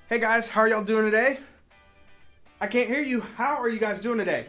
Hey guys, how are y'all doing today? I can't hear you. How are you guys doing today?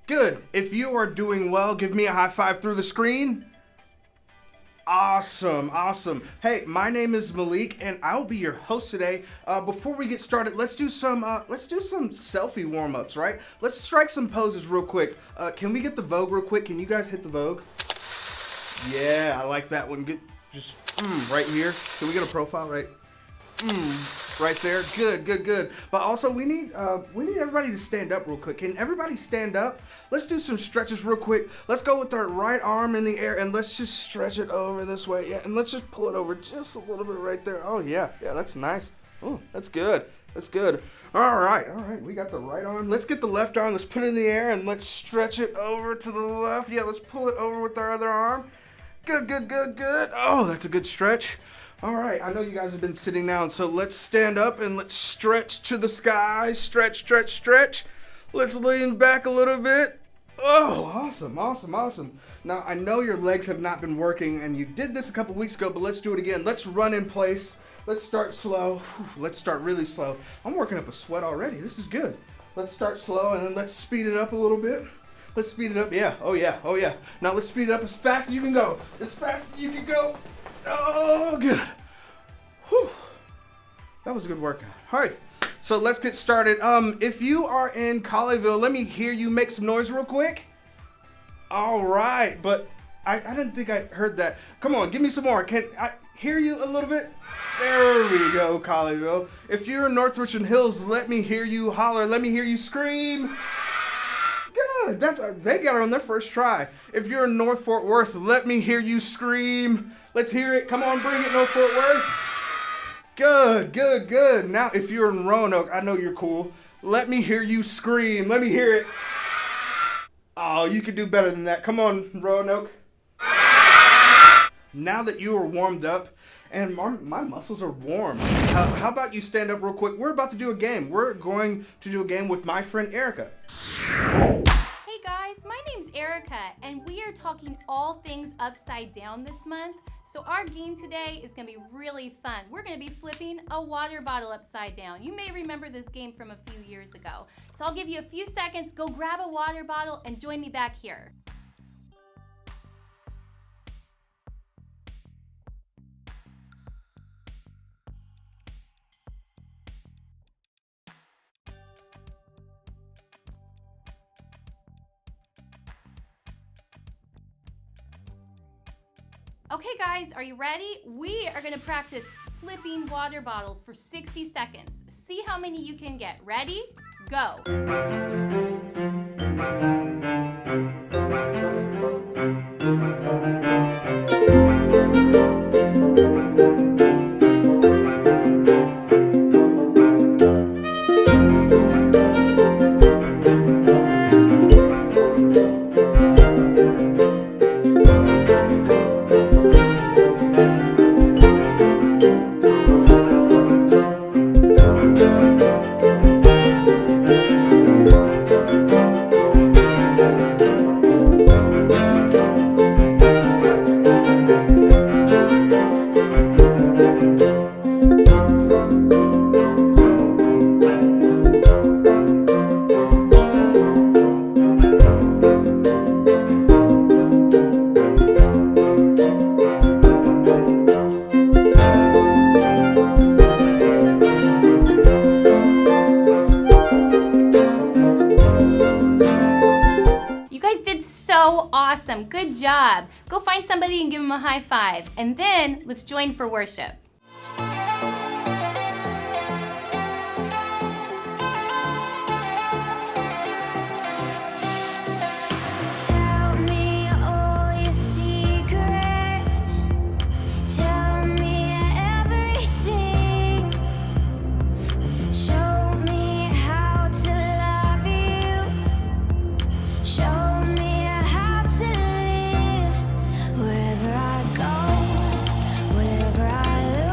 Good. If you are doing well, give me a high five through the screen. Awesome, awesome. Hey, my name is Malik, and I'll be your host today. Before we get started, let's do some selfie warm-ups, right? Let's strike some poses real quick. Can we get the Vogue real quick? Can you guys hit the Vogue? Yeah, I like that one. Get just right here. Can we get a profile right? Right there. Good, good, good. But also we need everybody to stand up real quick. Can everybody stand up? Let's do some stretches real quick. Let's go with our right arm in the air and let's just stretch it over this way. Yeah, and let's just pull it over just a little bit right there. Oh yeah, that's nice. Oh, that's good. That's good. All right. We got the right arm. Let's get the left arm. Let's put it in the air and let's stretch it over to the left. Yeah, let's pull it over with our other arm. Good, good, good, good. Oh, that's a good stretch. All right, I know you guys have been sitting down, so let's stand up and let's stretch to the sky. Stretch, stretch, stretch. Let's lean back a little bit. Oh, awesome, awesome, awesome. Now, I know your legs have not been working, and you did this a couple weeks ago, but let's do it again. Let's run in place. Let's start slow. Let's start really slow. I'm working up a sweat already. This is good. Let's start slow, and then let's speed it up a little bit. Let's speed it up. Yeah, oh yeah, oh yeah. Now let's speed it up as fast as you can go. As fast as you can go. Oh, good. Whew. That was a good workout. All right, so let's get started. If you are in Colleyville, let me hear you make some noise real quick. All right, but I didn't think I heard that. Come on, give me some more. Can I hear you a little bit? There we go, Colleyville. If you're in North Richland Hills, let me hear you holler. Let me hear you scream. Good. They got it on their first try. If you're in North Fort Worth, let me hear you scream. Let's hear it. Come on, bring it, North Fort Worth. Good, good, good. Now, if you're in Roanoke, I know you're cool. Let me hear you scream. Let me hear it. Oh, you can do better than that. Come on, Roanoke. Now that you are warmed up, and my muscles are warm, how about you stand up real quick? We're about to do a game. We're going to do a game with my friend Erica. Hey guys, my name's Erica, and we are talking all things upside down this month. So our game today is going to be really fun. We're going to be flipping a water bottle upside down. You may remember this game from a few years ago. So I'll give you a few seconds, go grab a water bottle and join me back here. Okay guys, are you ready? We are gonna practice flipping water bottles for 60 seconds. See how many you can get. Ready? Go. Awesome, good job. Go find somebody and give them a high five. And then let's join for worship. Wherever I go, whatever I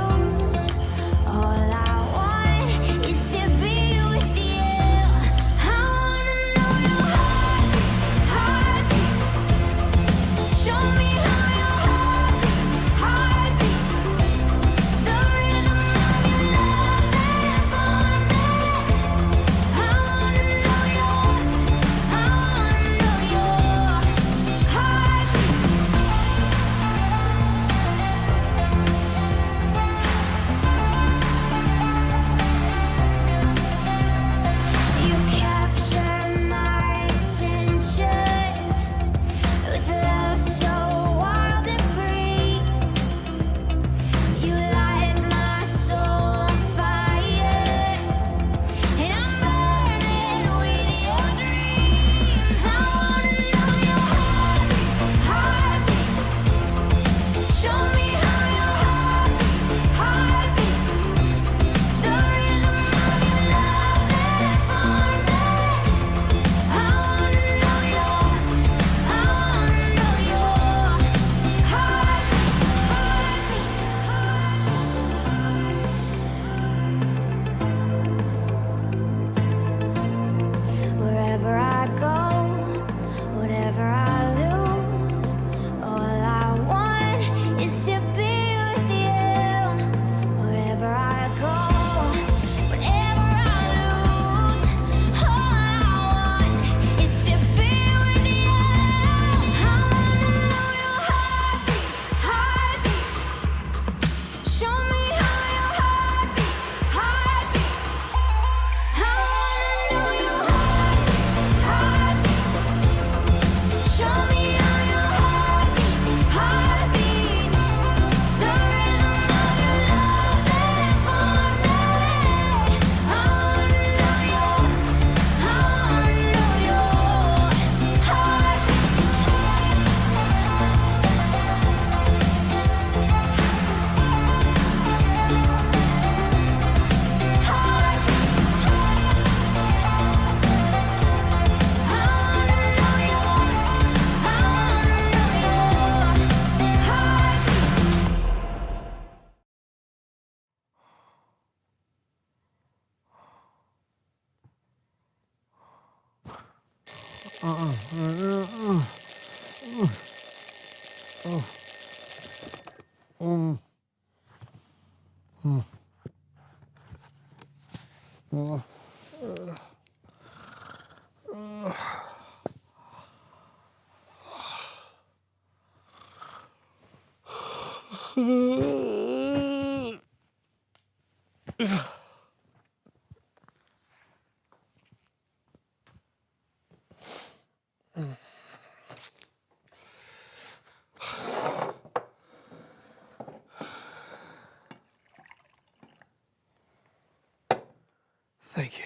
Thank you.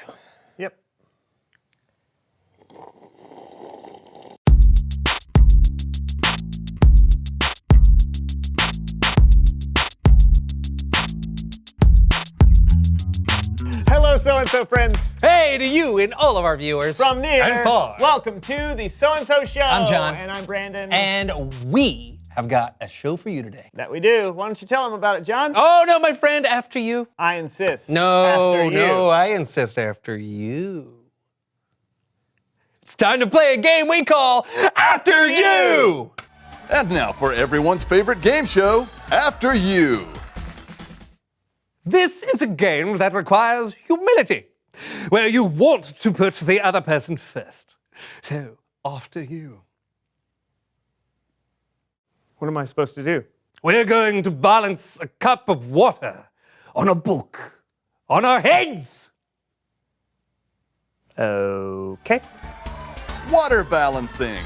Yep. Hello, so-and-so friends. Hey to you and all of our viewers. From near and far. Welcome to the So-and-So Show. I'm John. And I'm Brandon. And we have got a show for you today. That we do. Why don't you tell them about it, John? Oh, no, my friend, after you. I insist. No, After you. no, I insist after you. It's time to play a game we call After You. And now for everyone's favorite game show, After You. This is a game that requires humility, where you want to put the other person first. So, after you. What am I supposed to do? We're going to balance a cup of water on a book on our heads. Okay. Water balancing.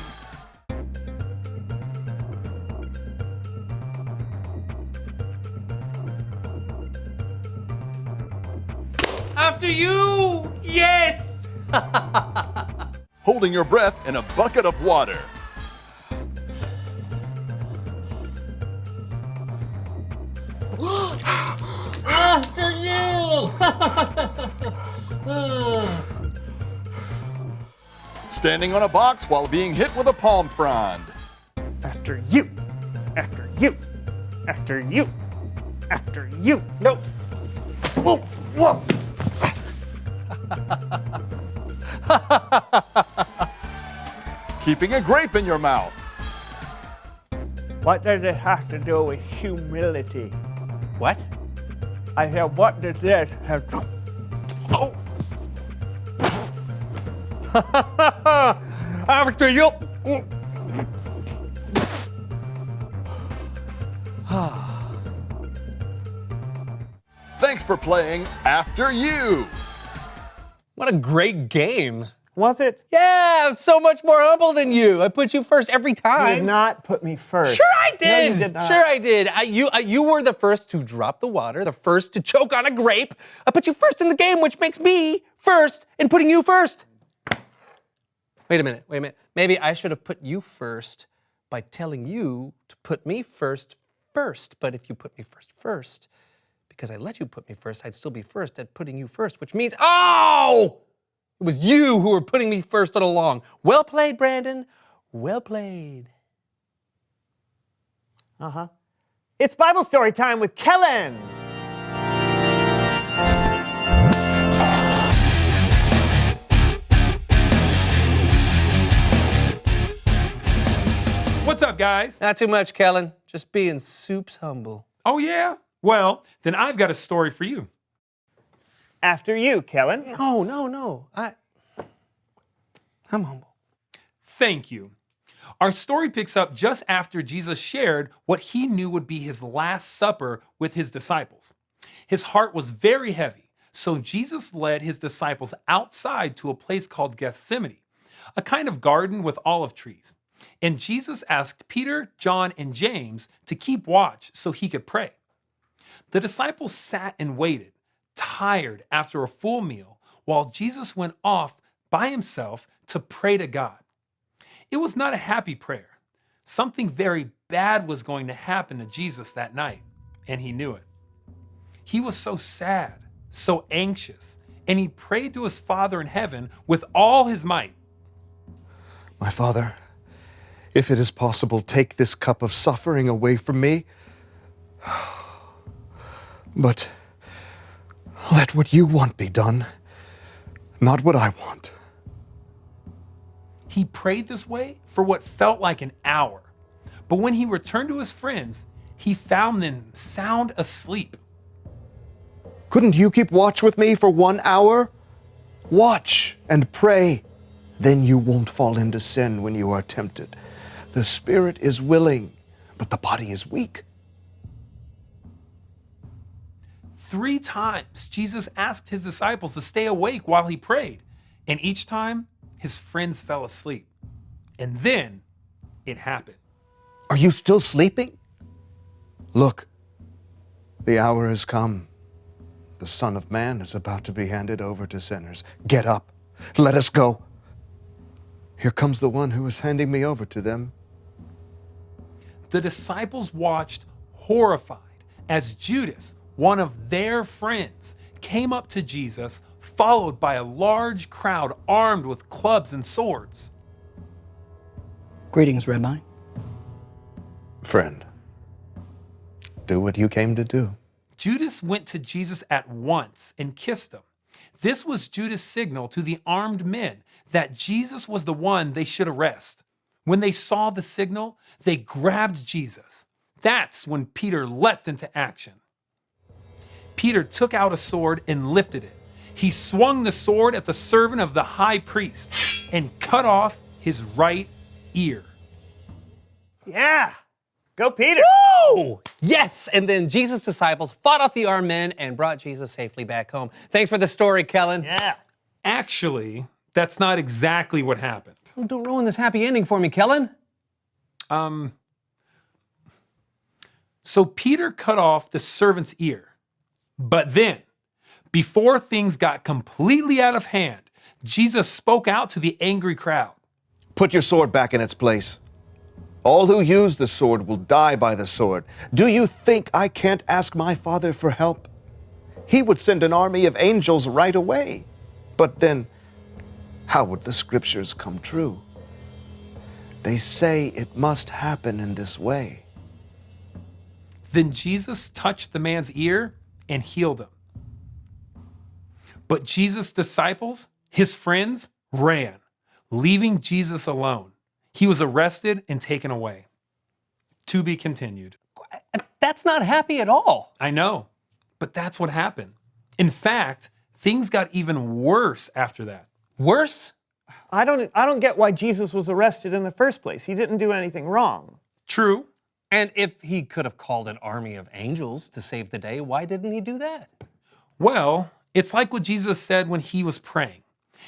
After you, yes. Holding your breath in a bucket of water. After you. Standing on a box while being hit with a palm frond. After you. After you. After you. After you. No. Whoa, whoa. Keeping a grape in your mouth. What does it have to do with humility? What? I said, what does this have to... Oh. After you. Thanks for playing After You. What a great game. Was it? Yeah, I'm so much more humble than you. I put you first every You time. did not put me first. Sure I did. No, you did not. Sure I did. You were the first to drop the water, the first to choke on a grape. I put you first in the game, which makes me first in putting you first. Wait a minute. Maybe I should have put you first by telling you to put me first. But if you put me first, because I let you put me first, I'd still be first at putting you first, which means, oh! It was you who were putting me first all along. Well played, Brandon. Well played. Uh-huh. It's Bible story time with Kellen. What's up, guys? Not too much, Kellen. Just being soups humble. Oh, yeah? Well, then I've got a story for you. After you, Kellen. No. I'm humble. Thank you. Our story picks up just after Jesus shared what he knew would be his last supper with his disciples. His heart was very heavy, so Jesus led his disciples outside to a place called Gethsemane, a kind of garden with olive trees. And Jesus asked Peter, John, and James to keep watch so he could pray. The disciples sat and waited, tired after a full meal, while Jesus went off by himself to pray to God. It was not a happy prayer. Something very bad was going to happen to Jesus that night, and he knew it. He was so sad, so anxious, and he prayed to his Father in heaven with all his might. My Father, if it is possible, take this cup of suffering away from me. But let what you want be done, not what I want. He prayed this way for what felt like an hour. But when he returned to his friends, he found them sound asleep. Couldn't you keep watch with me for 1 hour? Watch and pray. Then you won't fall into sin when you are tempted. The spirit is willing, but the body is weak. 3 times, Jesus asked his disciples to stay awake while he prayed. And each time, his friends fell asleep. And then it happened. Are you still sleeping? Look, the hour has come. The Son of Man is about to be handed over to sinners. Get up. Let us go. Here comes the one who is handing me over to them. The disciples watched horrified as Judas, one of their friends, came up to Jesus, followed by a large crowd armed with clubs and swords. Greetings, Rabbi. Friend, do what you came to do. Judas went to Jesus at once and kissed him. This was Judas' signal to the armed men that Jesus was the one they should arrest. When they saw the signal, they grabbed Jesus. That's when Peter leapt into action. Peter took out a sword and lifted it. He swung the sword at the servant of the high priest and cut off his right ear. Yeah. Go, Peter. Woo! Yes! And then Jesus' disciples fought off the armed men and brought Jesus safely back home. Thanks for the story, Kellen. Yeah. Actually, that's not exactly what happened. Oh, don't ruin this happy ending for me, Kellen. So Peter cut off the servant's ear. But then, before things got completely out of hand, Jesus spoke out to the angry crowd. Put your sword back in its place. All who use the sword will die by the sword. Do you think I can't ask my Father for help? He would send an army of angels right away. But then, how would the scriptures come true? They say it must happen in this way. Then Jesus touched the man's ear and healed him. But Jesus' disciples, his friends, ran, leaving Jesus alone. He was arrested and taken away. To be continued. That's not happy at all. I know, but that's what happened. In fact, things got even worse after that. Worse? I don't get why Jesus was arrested in the first place. He didn't do anything wrong. True. And if he could have called an army of angels to save the day, why didn't he do that? Well, it's like what Jesus said when he was praying.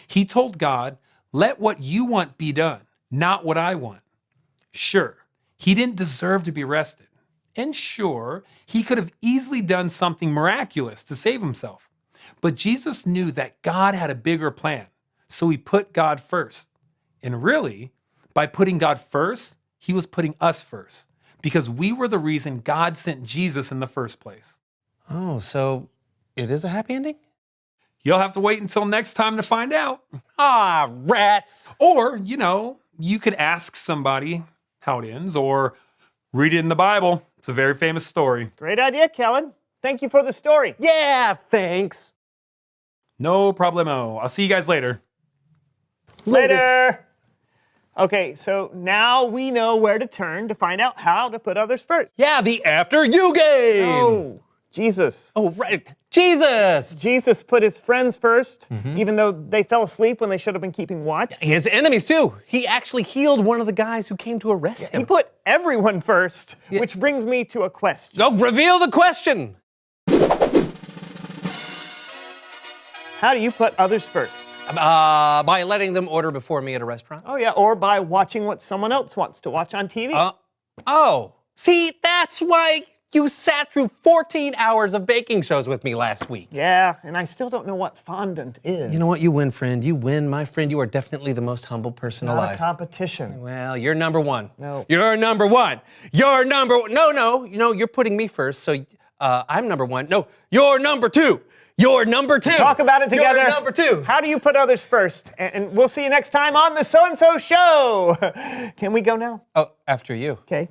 He told God, "Let what you want be done, not what I want." Sure, he didn't deserve to be arrested. And sure, he could have easily done something miraculous to save himself. But Jesus knew that God had a bigger plan, so he put God first. And really, by putting God first, he was putting us first, because we were the reason God sent Jesus in the first place. Oh, so it is a happy ending? You'll have to wait until next time to find out. Ah, rats! Or, you could ask somebody how it ends, or read it in the Bible. It's a very famous story. Great idea, Kellen. Thank you for the story. Yeah, thanks. No problemo. I'll see you guys later. Later. Okay, so now we know where to turn to find out how to put others first. Yeah, the After You game! Oh, Jesus. Oh, right. Jesus! Jesus put his friends first, even though they fell asleep when they should have been keeping watch. His enemies, too. He actually healed one of the guys who came to arrest him. He put everyone first, which brings me to a question. Oh, reveal the question! How do you put others first? By letting them order before me at a restaurant. Oh, yeah, or by watching what someone else wants to watch on TV. See, that's why you sat through 14 hours of baking shows with me last week. Yeah, and I still don't know what fondant is. You know what? You win, friend. You win, my friend. You are definitely the most humble person Not alive. a competition. Well, you're number one. No. You're number one. You're number one. No, you're putting me first, so I'm number one. No, you're number two. You're number two. Talk about it together. You're number two. How do you put others first? And we'll see you next time on the So-and-So Show. Can we go now? Oh, after you. Okay.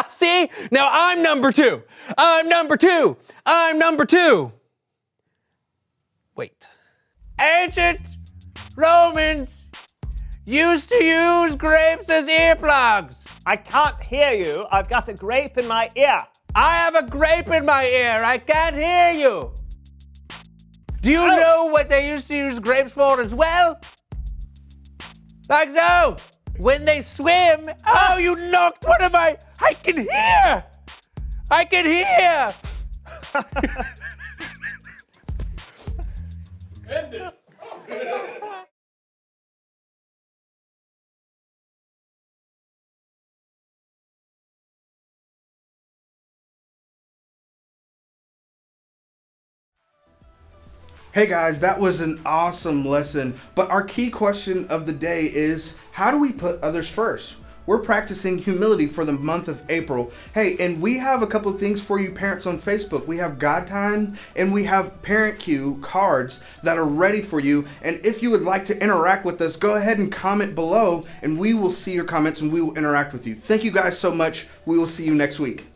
See? Now I'm number two. I'm number two. I'm number two. Wait. Ancient Romans used to use grapes as earplugs? I can't hear you. I've got a grape in my ear. I have a grape in my ear. I can't hear you. Do you know what they used to use grapes for as well? Like so. When they swim. Oh, you knocked one of my. I can hear. I can hear. Hey guys, that was an awesome lesson. But our key question of the day is, how do we put others first? We're practicing humility for the month of April. Hey, and we have a couple of things for you parents on Facebook. We have God Time and we have Parent Cue cards that are ready for you. And if you would like to interact with us, go ahead and comment below and we will see your comments and we will interact with you. Thank you guys so much. We will see you next week.